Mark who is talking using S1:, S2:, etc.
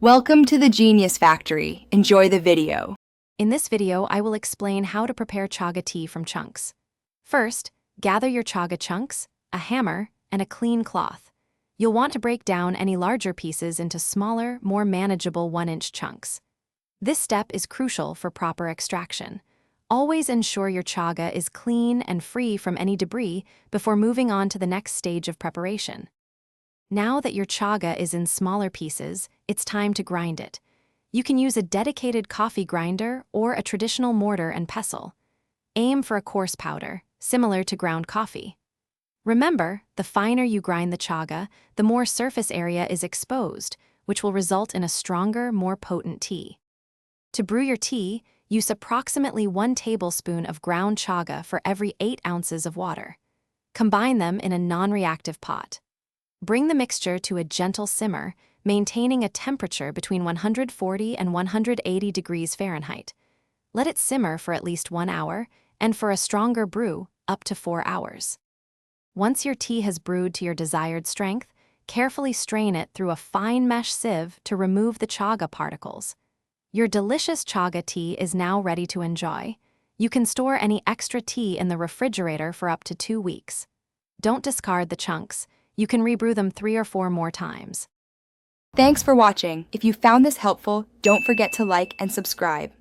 S1: Welcome to the Genius Factory. Enjoy the video.
S2: In this video, I will explain how to prepare chaga tea from chunks. First, gather your chaga chunks, a hammer, and a clean cloth. You'll want to break down any larger pieces into smaller, more manageable 1-inch chunks. This step is crucial for proper extraction. Always ensure your chaga is clean and free from any debris before moving on to the next stage of preparation. Now that your chaga is in smaller pieces, it's time to grind it. You can use a dedicated coffee grinder or a traditional mortar and pestle. Aim for a coarse powder, similar to ground coffee. Remember, the finer you grind the chaga, the more surface area is exposed, which will result in a stronger, more potent tea. To brew your tea, use approximately 1 tablespoon of ground chaga for every 8 ounces of water. Combine them in a non-reactive pot. Bring the mixture to a gentle simmer, maintaining a temperature between 140 and 180 degrees Fahrenheit. Let it simmer for at least 1 hour, and for a stronger brew, up to 4 hours. Once your tea has brewed to your desired strength, carefully strain it through a fine mesh sieve to remove the chaga particles. Your delicious chaga tea is now ready to enjoy. You can store any extra tea in the refrigerator for up to 2 weeks. Don't discard the chunks. You can rebrew them 3 or 4 more times.
S1: Thanks for watching. If you found this helpful, don't forget to like and subscribe.